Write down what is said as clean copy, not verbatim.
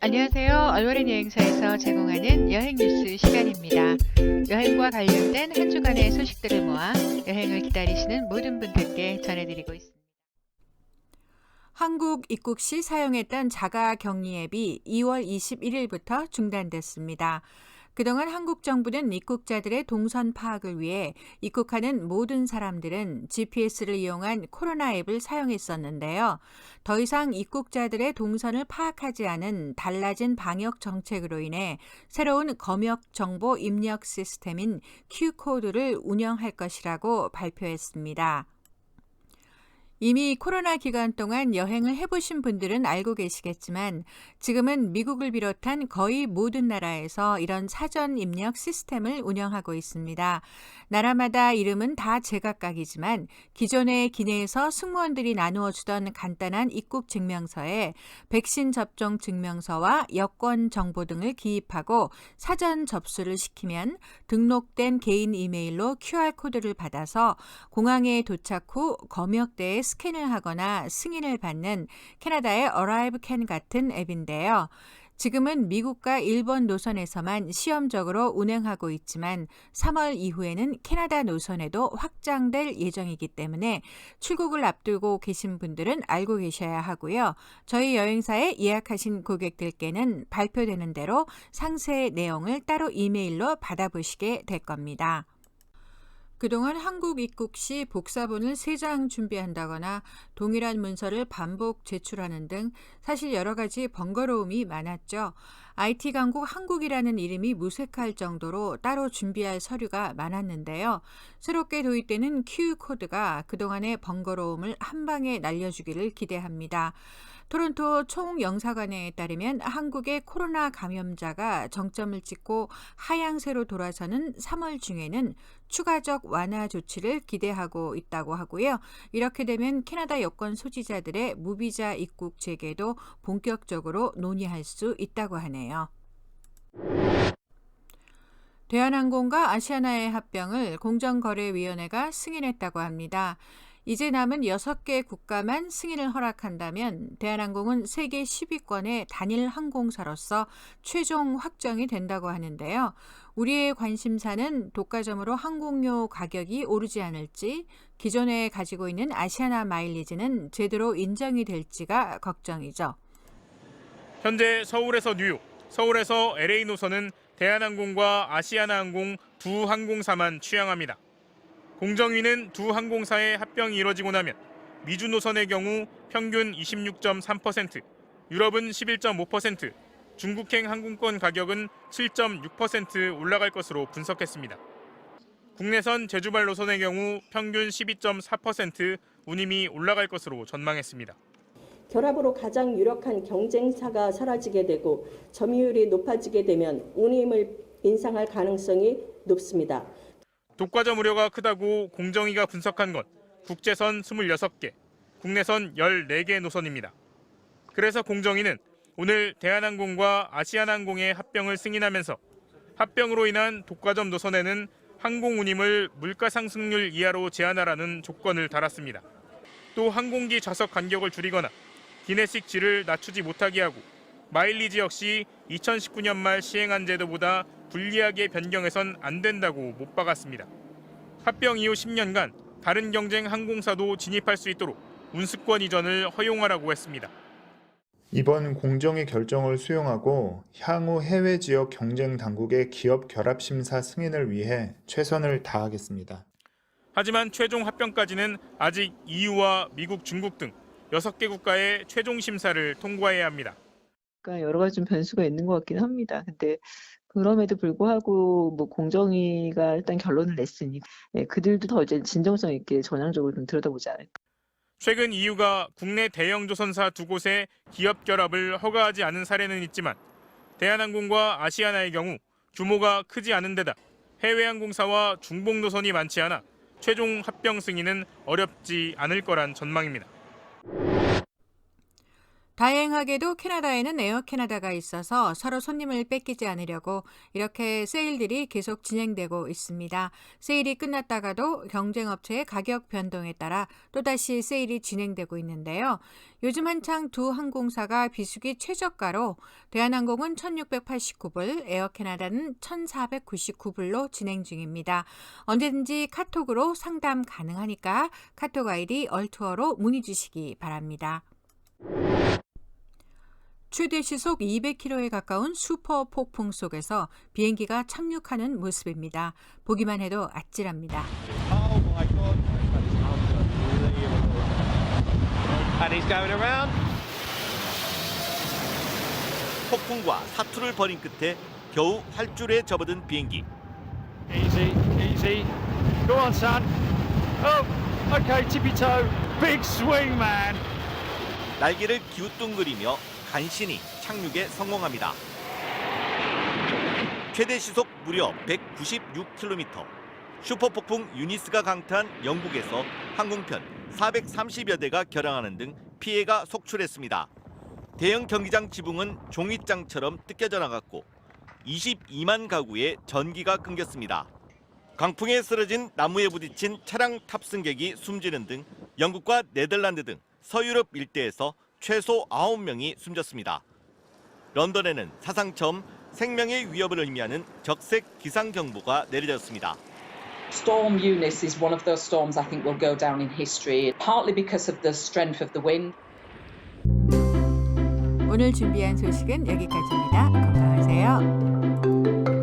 안녕하세요. 얼버린 여행사에서 제공하는 여행 뉴스 시간입니다. 여행과 관련된 한 주간의 소식들을 모아 여행을 기다리시는 모든 분들께 전해드리고 있습니다. 한국 입국 시 사용했던 자가 격리 앱이 2월 21일부터 중단됐습니다. 그동안 한국 정부는 입국자들의 동선 파악을 위해 입국하는 모든 사람들은 GPS를 이용한 코로나 앱을 사용했었는데요. 더 이상 입국자들의 동선을 파악하지 않은 달라진 방역 정책으로 인해 새로운 검역 정보 입력 시스템인 Q코드를 운영할 것이라고 발표했습니다. 이미 코로나 기간 동안 여행을 해보신 분들은 알고 계시겠지만 지금은 미국을 비롯한 거의 모든 나라에서 이런 사전 입력 시스템을 운영하고 있습니다. 나라마다 이름은 다 제각각이지만 기존의 기내에서 승무원들이 나누어 주던 간단한 입국 증명서에 백신 접종 증명서와 여권 정보 등을 기입하고 사전 접수를 시키면 등록된 개인 이메일로 QR코드를 받아서 공항에 도착 후 검역대에 스캔을 하거나 승인을 받는 캐나다의 ArriveCAN 같은 앱인데요. 지금은 미국과 일본 노선에서만 시험적으로 운행하고 있지만 3월 이후에는 캐나다 노선에도 확장될 예정이기 때문에 출국을 앞두고 계신 분들은 알고 계셔야 하고요. 저희 여행사에 예약하신 고객들께는 발표되는 대로 상세 내용을 따로 이메일로 받아보시게 될 겁니다. 그동안 한국 입국 시 복사본을 3장 준비한다거나 동일한 문서를 반복 제출하는 등 사실 여러 가지 번거로움이 많았죠. IT 강국 한국이라는 이름이 무색할 정도로 따로 준비할 서류가 많았는데요. 새롭게 도입되는 Q코드가 그동안의 번거로움을 한 방에 날려주기를 기대합니다. 토론토 총영사관에 따르면 한국의 코로나 감염자가 정점을 찍고 하향세로 돌아서는 3월 중에는 추가적 완화 조치를 기대하고 있다고 하고요. 이렇게 되면 캐나다 여권 소지자들의 무비자 입국 재개도 본격적으로 논의할 수 있다고 하네요. 대한항공과 아시아나의 합병을 공정거래위원회가 승인했다고 합니다. 이제 남은 6개 국가만 승인을 허락한다면 대한항공은 세계 10위권의 단일 항공사로서 최종 확정이 된다고 하는데요. 우리의 관심사는 독과점으로 항공료 가격이 오르지 않을지, 기존에 가지고 있는 아시아나 마일리지는 제대로 인정이 될지가 걱정이죠. 현재 서울에서 뉴욕, 서울에서 LA 노선은 대한항공과 아시아나항공 두 항공사만 취항합니다. 공정위는 두 항공사의 합병이 이뤄지고 나면 미주 노선의 경우 평균 26.3%, 유럽은 11.5%, 중국행 항공권 가격은 7.6% 올라갈 것으로 분석했습니다. 국내선 제주발 노선의 경우 평균 12.4% 운임이 올라갈 것으로 전망했습니다. 결합으로 가장 유력한 경쟁사가 사라지게 되고 점유율이 높아지게 되면 운임을 인상할 가능성이 높습니다. 독과점 우려가 크다고 공정위가 분석한 건 국제선 26개, 국내선 14개 노선입니다. 그래서 공정위는 오늘 대한항공과 아시아나항공의 합병을 승인하면서 합병으로 인한 독과점 노선에는 항공 운임을 물가 상승률 이하로 제한하라는 조건을 달았습니다. 또 항공기 좌석 간격을 줄이거나 기내식 질을 낮추지 못하게 하고 마일리지 역시 2019년 말 시행한 제도보다 불리하게 변경해선 안 된다고 못 박았습니다. 합병 이후 10년간 다른 경쟁 항공사도 진입할 수 있도록 운수권 이전을 허용하라고 했습니다. 이번 공정위 결정을 수용하고 향후 해외 지역 경쟁 당국의 기업 결합 심사 승인을 위해 최선을 다하겠습니다. 하지만 최종 합병까지는 아직 EU와 미국, 중국 등 6개 국가의 최종 심사를 통과해야 합니다. 그러니까 여러 가지 좀 변수가 있는 것 같긴 합니다. 근데 그럼에도 불구하고 뭐 공정위가 일단 결론을 냈으니 그들도 더 이제 진정성 있게 전향적으로 좀 들여다보지 않을까. 최근 EU가 국내 대형 조선사 두 곳의 기업 결합을 허가하지 않은 사례는 있지만 대한항공과 아시아나의 경우 규모가 크지 않은 데다 해외 항공사와 중복 노선이 많지 않아 최종 합병 승인은 어렵지 않을 거란 전망입니다. 다행하게도 캐나다에는 에어 캐나다가 있어서 서로 손님을 뺏기지 않으려고 이렇게 세일들이 계속 진행되고 있습니다. 세일이 끝났다가도 경쟁업체의 가격 변동에 따라 또다시 세일이 진행되고 있는데요. 요즘 한창 두 항공사가 비수기 최저가로 대한항공은 1,689불, 에어 캐나다는 1,499불로 진행 중입니다. 언제든지 카톡으로 상담 가능하니까 카톡 아이디 얼투어로 문의 주시기 바랍니다. 최대 시속 200km에 가까운 슈퍼 폭풍 속에서 비행기가 착륙하는 모습입니다. 보기만 해도 아찔합니다. 폭풍과 사투를 벌인 끝에 겨우 활주로에 접어든 비행기. Easy, easy. Go on, son. Oh, okay, tippy toe. Big swing, man. 날개를 기우뚱거리며 간신히 착륙에 성공합니다. 최대 시속 무려 196km. 슈퍼폭풍 유니스가 강타한 영국에서 항공편 430여 대가 결항하는 등 피해가 속출했습니다. 대형 경기장 지붕은 종잇장처럼 뜯겨져 나갔고 22만 가구에 전기가 끊겼습니다. 강풍에 쓰러진 나무에 부딪힌 차량 탑승객이 숨지는 등 영국과 네덜란드 등 서유럽 일대에서 최소 9명이 숨졌습니다. 런던에는 사상 처음 생명의 위협을 의미하는 적색 기상경보가 내려졌습니다. Storm Eunice is one of those storms I think will go down in history, partly because of the strength of the wind. 오늘 준비한 소식은 여기까지입니다. 건강하세요.